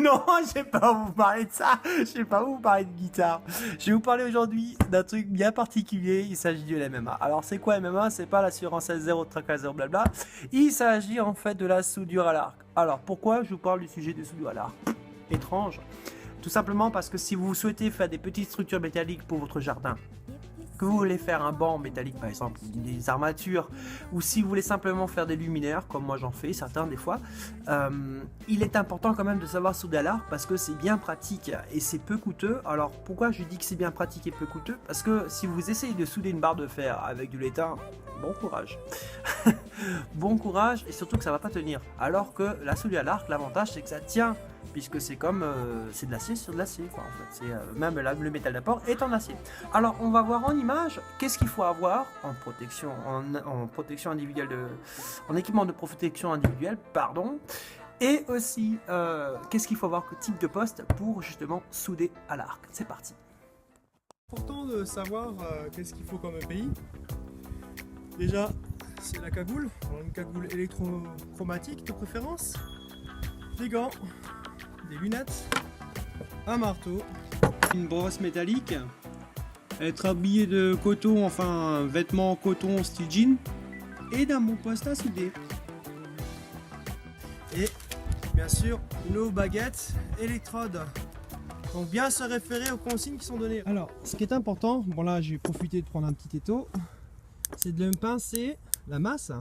Non, je vais pas vous parler de ça. Je vais pas vous parler de guitare. Je vais vous parler aujourd'hui d'un truc bien particulier. Il s'agit du MMA. Alors, c'est quoi MMA? C'est pas l'assurance S0, track à 0, blabla. Il s'agit en fait de la soudure à l'arc. Alors, pourquoi je vous parle du sujet de soudure à l'arc? Étrange. Tout simplement parce que si vous souhaitez faire des petites structures métalliques pour votre jardin, que vous voulez faire un banc métallique par exemple, des armatures, ou si vous voulez simplement faire des luminaires, comme moi j'en fais certains des fois, il est important quand même de savoir souder à l'arc parce que c'est bien pratique et c'est peu coûteux. Alors pourquoi je dis que c'est bien pratique et peu coûteux? Parce que si vous essayez de souder une barre de fer avec du laitin, bon courage. Bon courage et surtout que ça va pas tenir. Alors que la soudure à l'arc, l'avantage c'est que ça tient. Puisque c'est comme c'est de l'acier sur de l'acier en fait. C'est même le métal d'apport est en acier. Alors on va voir en image qu'est-ce qu'il faut avoir en protection en protection individuelle en équipement de protection individuelle pardon, et aussi qu'est-ce qu'il faut avoir comme type de poste pour justement souder à l'arc. C'est parti. Important de savoir qu'est-ce qu'il faut comme EPI. Déjà c'est la cagoule, une cagoule électrochromatique de préférence, des gants, des lunettes, un marteau, une brosse métallique, être habillé de coton, enfin vêtements coton style jean, et d'un bon poste à souder. Et bien sûr nos baguettes, électrodes. Donc bien se référer aux consignes qui sont données. Alors ce qui est important, bon là j'ai profité de prendre un petit étau, c'est de pincer la masse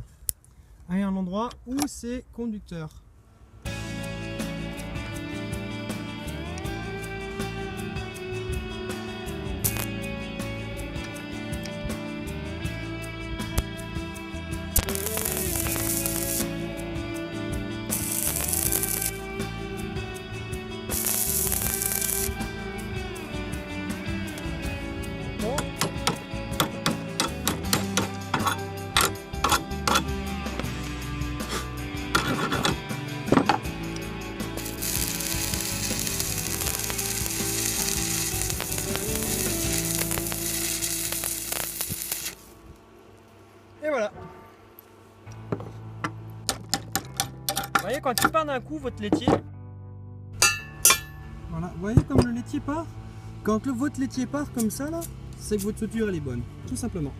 à un endroit où c'est conducteur. Et voilà. Vous voyez quand il part d'un coup votre laitier. Voilà, vous voyez comme le laitier part. Quand votre laitier part comme ça là, c'est que votre soudure elle est bonne, tout simplement.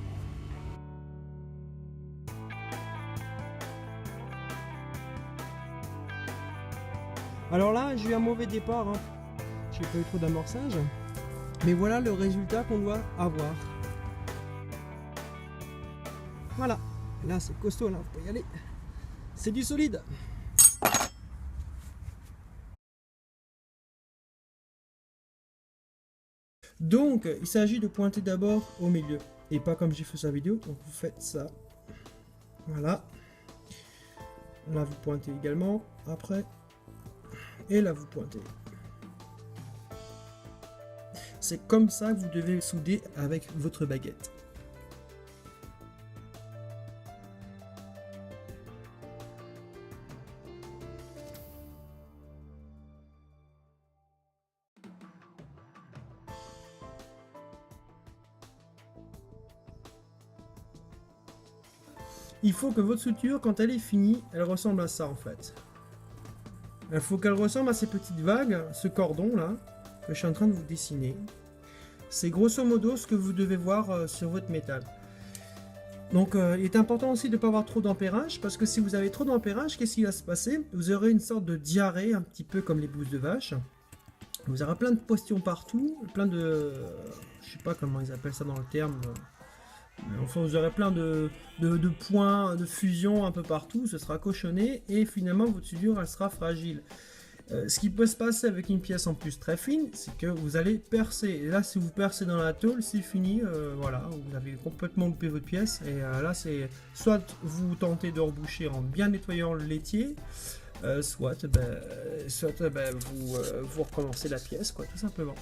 Alors là, j'ai eu un mauvais départ, hein. J'ai pas eu trop d'amorçage. Mais voilà le résultat qu'on doit avoir. Voilà, là c'est costaud, là, vous pouvez y aller. C'est du solide. Donc, il s'agit de pointer d'abord au milieu. Et pas comme j'ai fait sur la vidéo. Donc vous faites ça. Voilà. Là vous pointez également. Après. Et là vous pointez. C'est comme ça que vous devez souder avec votre baguette. Il faut que votre soudure, quand elle est finie, elle ressemble à ça en fait. Il faut qu'elle ressemble à ces petites vagues, ce cordon là, que je suis en train de vous dessiner. C'est grosso modo ce que vous devez voir sur votre métal. Donc il est important aussi de ne pas avoir trop d'ampérage, parce que si vous avez trop d'ampérage, qu'est-ce qui va se passer? Vous aurez une sorte de diarrhée, un petit peu comme les bouses de vache. Vous aurez plein de postillons partout, plein de... je sais pas comment ils appellent ça dans le terme. Enfin, vous aurez plein de points de fusion un peu partout, ce sera cochonné et finalement votre soudure elle sera fragile. Ce qui peut se passer avec une pièce en plus très fine, c'est que vous allez percer. Et là, si vous percez dans la tôle, c'est fini. Voilà, vous avez complètement loupé votre pièce. Et là, c'est soit vous tentez de reboucher en bien nettoyant le laitier, soit vous recommencez la pièce, quoi, tout simplement.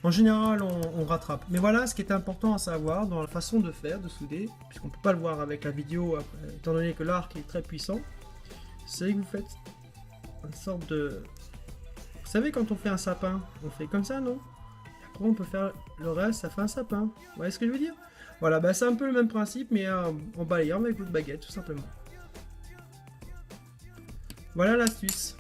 En général, on rattrape. Mais voilà, ce qui est important à savoir dans la façon de faire, de souder, puisqu'on ne peut pas le voir avec la vidéo, étant donné que l'arc est très puissant, c'est que vous faites une sorte de... Vous savez, quand on fait un sapin, on fait comme ça, non? Après, on peut faire le reste, ça fait un sapin. Vous voyez ce que je veux dire? Voilà, bah, c'est un peu le même principe, mais en balayant avec votre baguette, tout simplement. Voilà l'astuce.